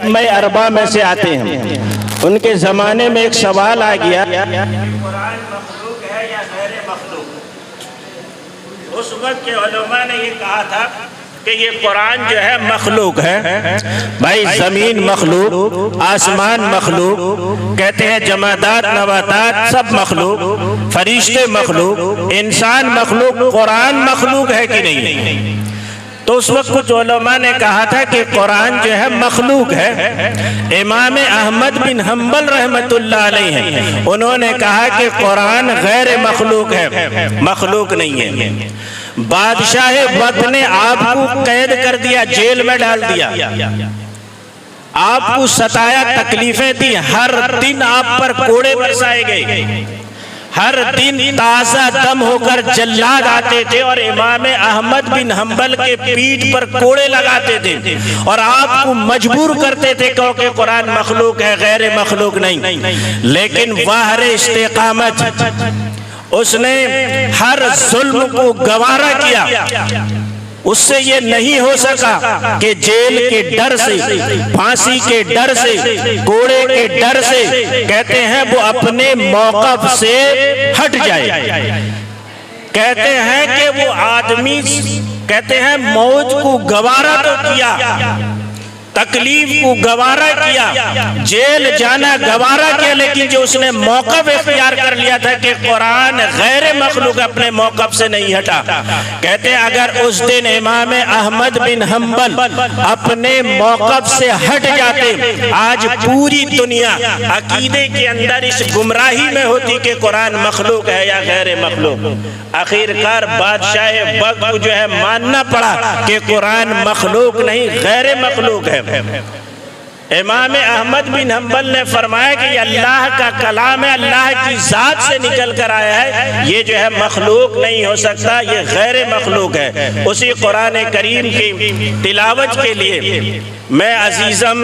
میں اربا میں سے آتے ہیں، ان کے زمانے میں ایک سوال آ گیا، قرآن مخلوق ہے یا غیر مخلوق؟ اس وقت کے علماء نے یہ کہا تھا کہ یہ قرآن جو ہے مخلوق ہے۔ بھائی زمین مخلوق، آسمان مخلوق، کہتے ہیں جمادات نباتات سب مخلوق، فرشتے مخلوق، انسان مخلوق، قرآن مخلوق ہے کہ نہیں؟ تو اس وقت کچھ علماء نے کہا تھا کہ قرآن جو ہے مخلوق ہے۔ امام احمد بن حنبل رحمۃ اللہ علیہ ہیں، انہوں نے کہا کہ قرآن غیر مخلوق ہے، مخلوق نہیں ہے۔ بادشاہ وقت نے آپ کو قید کر دیا، جیل میں ڈال دیا، آپ کو ستایا، تکلیفیں دی، ہر دن آپ پر کوڑے برسائے گئے، ہر دن تازہ دم ہو کر جلاد آتے تھے اور امام احمد بن حنبل کے پیٹھ پر کوڑے لگاتے تھے اور آپ کو مجبور کرتے تھے کہ قرآن مخلوق ہے، غیر مخلوق نہیں۔ لیکن واہر استقامت، اس نے ہر ظلم کو گوارا کیا، اس سے یہ نہیں ہو سکا کہ جیل کے ڈر سے، پھانسی کے ڈر سے، کوڑے کے ڈر سے، کہتے ہیں وہ اپنے موقف سے ہٹ جائے۔ کہتے ہیں کہ وہ آدمی، کہتے ہیں موت کو گوارا تو کیا، تکلیف کو گوارا کیا، جیل جانا گوارا کیا، لیکن جو اس نے موقف اختیار کر لیا تھا کہ قرآن غیر مخلوق، اپنے موقف سے نہیں ہٹا۔ کہتے ہیں اگر اس دن امام احمد بن حنبل اپنے موقف سے ہٹ جاتے، آج پوری دنیا عقیدے کے اندر اس گمراہی میں ہوتی کہ قرآن مخلوق ہے یا غیر مخلوق۔ آخرکار بادشاہ وقت کو جو ہے ماننا پڑا کہ قرآن مخلوق نہیں، غیر مخلوق ہے۔ امام احمد بن حنبل نے فرمایا کہ یہ اللہ کا کلام ہے، اللہ کی ذات سے نکل کر آیا ہے، یہ جو ہے مخلوق نہیں ہو سکتا، یہ غیر مخلوق ہے۔ اسی قرآن کریم کی تلاوت کے لیے میں عزیزم،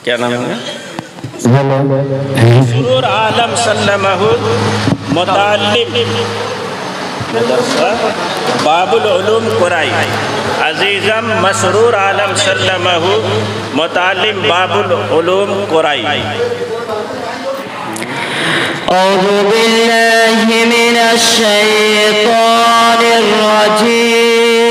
کیا نام ہے، مسرور عالم سلمہ متعلم باب العلوم قرائی، عزیزم مسرور عالم سلمہ متعلم باب العلوم قرائی۔ اعوذ باللہ من الشیطان الرجیم،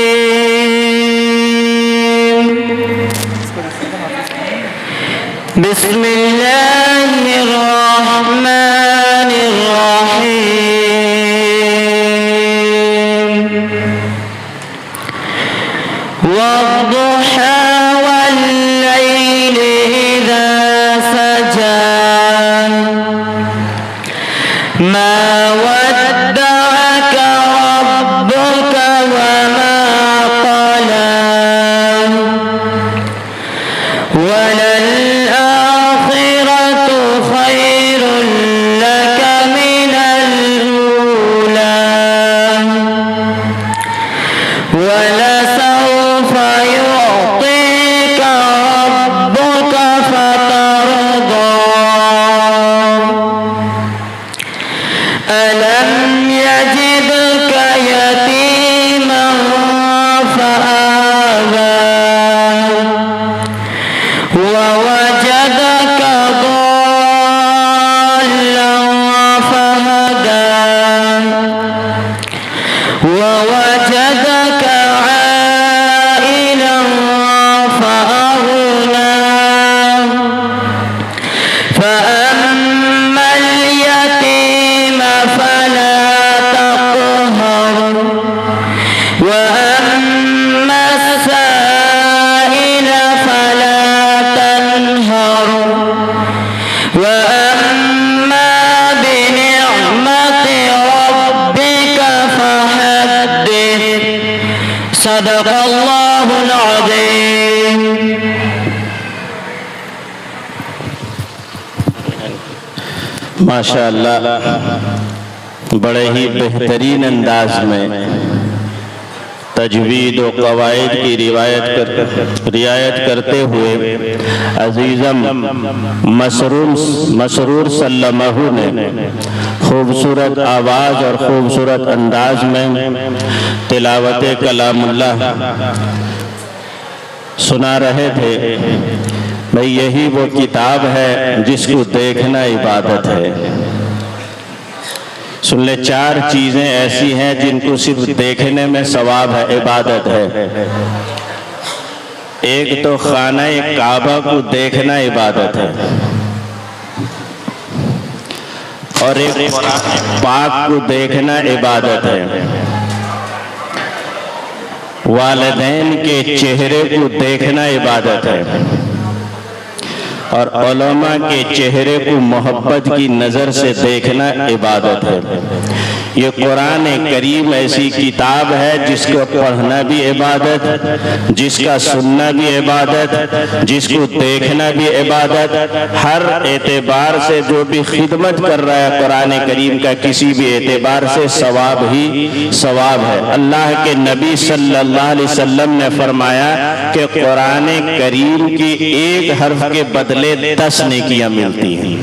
بسم اللہ الرحمن الرحیم، والضحى والليل إذا سجى ما ودعك ربك وما قلى وللآخرة خير لك من الأولى ولسوف يعطيك ربك فترضى ألم يجدك يتيما فآوى ووجدك ضالا فهدى ووجدك عائلا فأغنى فأما اليتيم فلا تقهر وأما السائل فلا تنهر وأما بنعمة ربك فحدث صدق اللہ العظیم۔ ماشاءاللہ بڑے ہی بہترین انداز میں تجوید و قواعد کی رعایت کرتے ہوئے عزیزم مسرور سلمہ نے خوبصورت آواز اور خوبصورت انداز میں تلاوت کلام اللہ سنا رہے تھے۔ بھئی یہی وہ کتاب ہے جس کو دیکھنا عبادت ہے۔ سن لے، 4 چیزیں ایسی ہیں جن کو صرف دیکھنے میں ثواب ہے، عبادت ہے۔ ایک تو خانہ کعبہ کو دیکھنا عبادت ہے، اور ایک قرآن پاک کو دیکھنا عبادت ہے، والدین کے چہرے کو دیکھنا عبادت ہے، اور علماء کے چہرے کو محبت کی نظر سے دیکھنا عبادت ہے۔ یہ قرآن کریم ایسی کتاب ہے جس کو پڑھنا بھی عبادت، جس کا سننا بھی عبادت، جس کو دیکھنا بھی عبادت۔ ہر اعتبار سے جو بھی خدمت کر رہا ہے قرآن کریم کا، کسی بھی اعتبار سے ثواب ہی ثواب ہے۔ اللہ کے نبی صلی اللہ علیہ وسلم نے فرمایا کہ قرآن کریم کی ایک حرف کے بدلے 10 نیکیاں ملتی ہیں،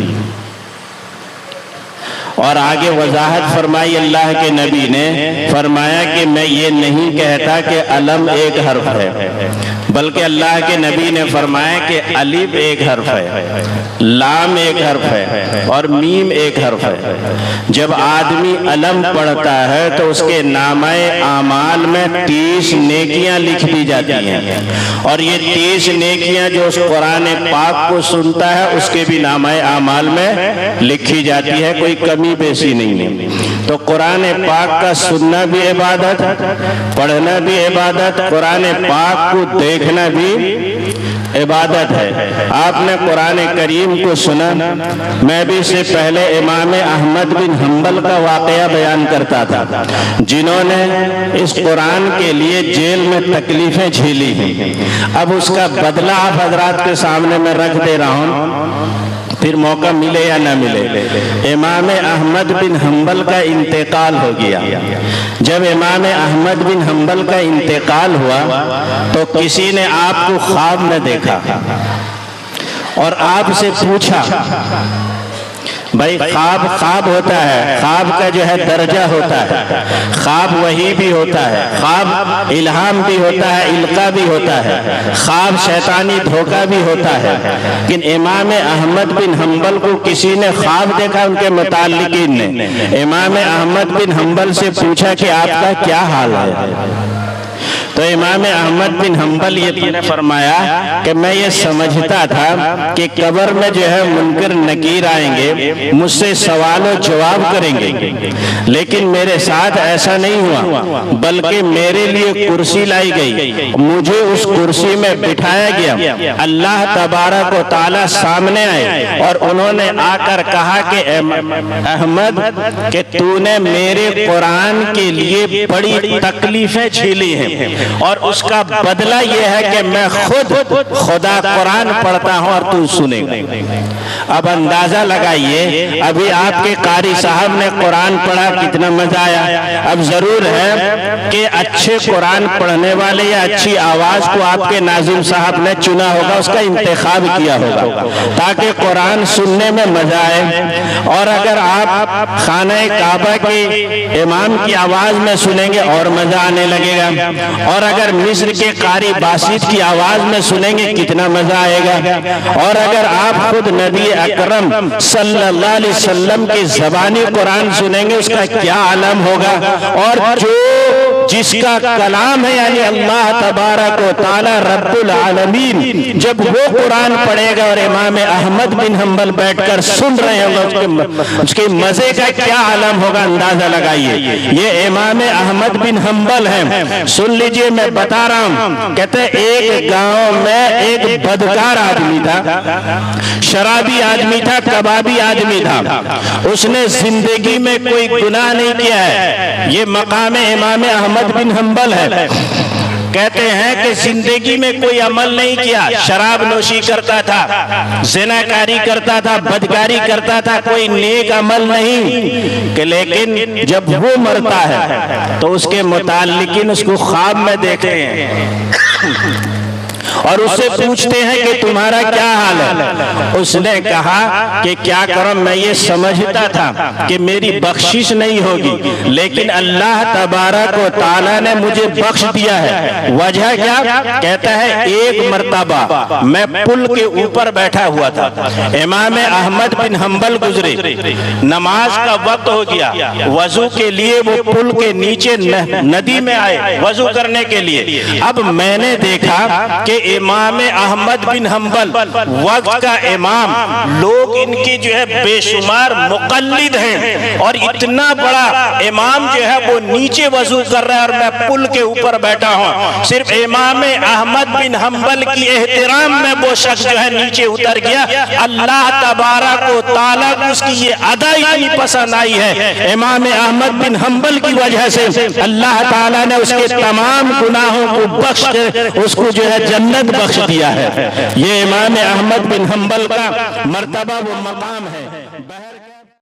اور آگے وضاحت فرمائی اللہ کے نبی نے، فرمایا کہ میں یہ نہیں کہتا کہ علم ایک حرف ہے، بلکہ اللہ کے نبی نے فرمایا کہ الف ایک حرف ہے، لام ایک حرف ہے، اور میم ایک حرف ہے۔ جب آدمی علم پڑھتا ہے تو اس کے نامہ اعمال میں 30 نیکیاں لکھ دی جاتی ہیں، اور یہ 30 نیکیاں جو اس قرآن پاک کو سنتا ہے اس کے بھی نامہ اعمال میں لکھی جاتی ہے، کوئی کمی بیسی نہیں ہے۔ تو قرآن پاک کا سننا بھی عبادت، پڑھنا بھی عبادت، قرآن پاک کو دیکھنا بھی عبادت ہے۔ آپ نے قرآن کریم کو سنا، میں بھی اس سے پہلے امام احمد بن حنبل کا واقعہ بیان کرتا تھا، جنہوں نے اس قرآن کے لیے جیل میں تکلیفیں جھیلی ہیں۔ اب اس کا بدلہ آپ حضرات کے سامنے میں رکھ دے رہا ہوں، پھر موقع ملے یا نہ ملے۔ امام احمد بن حنبل کا انتقال ہو گیا۔ جب امام احمد بن حنبل کا انتقال ہوا تو کسی نے آپ کو خواب میں دیکھا اور آپ سے پوچھا، بھائی خواب ہوتا ہے، خواب کا جو ہے درجہ ہوتا ہے، خواب وحی بھی ہوتا ہے، خواب الہام بھی ہوتا ہے، القا بھی ہوتا ہے، خواب شیطانی دھوکہ بھی ہوتا ہے۔ لیکن امام احمد بن حنبل کو کسی نے خواب دیکھا، ان کے متعلقین نے امام احمد بن حنبل سے پوچھا کہ آپ کا کیا حال ہے؟ تو امام احمد بن حنبل یہ نے فرمایا کہ میں یہ سمجھتا تھا کہ قبر میں جو ہے منکر نکیر آئیں گے، مجھ سے سوال و جواب کریں گے، لیکن میرے ساتھ ایسا نہیں ہوا، بلکہ میرے لیے کرسی لائی گئی، مجھے اس کرسی میں بٹھایا گیا، اللہ تبارک و تعالی سامنے آئے اور انہوں نے آ کر کہا کہ احمد کہ تو نے میرے قرآن کے لیے بڑی تکلیفیں جھیلی ہیں، اور اس کا بدلہ یہ ہے کہ میں خود خدا قرآن پڑھتا ہوں اور تو سنے گا۔ اب اندازہ لگائیے، ابھی آپ کے قاری صاحب نے قرآن پڑھا، کتنا مزہ آیا۔ اب ضرور ہے کہ اچھے قرآن پڑھنے والے یا اچھی آواز کو آپ کے ناظم صاحب نے چنا ہوگا، اس کا انتخاب کیا ہوگا تاکہ قرآن سننے میں مزہ آئے۔ اور اگر آپ خانہ کعبہ کے امام کی آواز میں سنیں گے اور مزہ آنے لگے گا، اور اگر مصر کے قاری باسط کی آواز میں سنیں گے کتنا مزہ آئے گا، اور اگر آپ خود نبی اکرم صلی اللہ علیہ وسلم کی زبانی قرآن سنیں گے اس کا کیا عالم ہوگا۔ اور جو جس کا کلام ہے یعنی اللہ تبارک و تعالی رب العالمین، جب وہ قرآن پڑھے گا اور امام احمد بن حنبل بیٹھ کر سن رہے ہوں گے، اس کے مزے کا کیا عالم ہوگا، اندازہ لگائیے۔ یہ امام احمد بن حنبل ہیں، سن لیجئے میں بتا رہا ہوں۔ کہتے ہیں ایک گاؤں میں ایک بدکار آدمی تھا، شرابی آدمی تھا، کبابی آدمی تھا، اس نے زندگی میں کوئی گناہ نہیں کیا ہے۔ یہ مقام امام احمد بن حنبل ہے۔ کہتے ہیں کہ زندگی میں کوئی عمل نہیں کیا، شراب نوشی کرتا تھا، زناکاری کرتا تھا، بدکاری کرتا تھا، کوئی نیک عمل نہیں، کہ لیکن جب وہ مرتا ہے تو اس کے متعلقین اس کو خواب میں دیکھتے ہیں اور اس سے پوچھتے ہیں کہ تمہارا کیا حال ہے؟ اس نے کہا کہ کیا کروں، میں یہ سمجھتا تھا کہ میری بخشش نہیں ہوگی، لیکن اللہ تبارک و تعالیٰ نے مجھے بخش دیا ہے۔ وجہ کیا؟ کہتا ہے ایک مرتبہ میں پل کے اوپر بیٹھا ہوا تھا، امام احمد بن حنبل گزرے، نماز کا وقت ہو گیا، وضو کے لیے وہ پل کے نیچے ندی میں آئے وضو کرنے کے لیے۔ اب میں نے دیکھا کہ امام احمد بن حنبل وقت کا امام، لوگ ان کی جو ہے بے شمار مقلد ہیں، اور اتنا بڑا امام جو ہے وہ نیچے وضو کر رہا ہے اور میں پل کے اوپر بیٹھا ہوں۔ صرف امام احمد بن حنبل کی احترام میں وہ شخص جو ہے نیچے اتر گیا۔ اللہ تبارک و تعالیٰ کو اس کی یہ ادا اتنی پسند آئی ہے، امام احمد بن حنبل کی وجہ سے اللہ تعالیٰ نے اس کے تمام گناہوں کو بخش کر اس کو جو ہے جنت بخش دیا ہے۔ یہ امام احمد بن حنبل کا مرتبہ و مقام ہے۔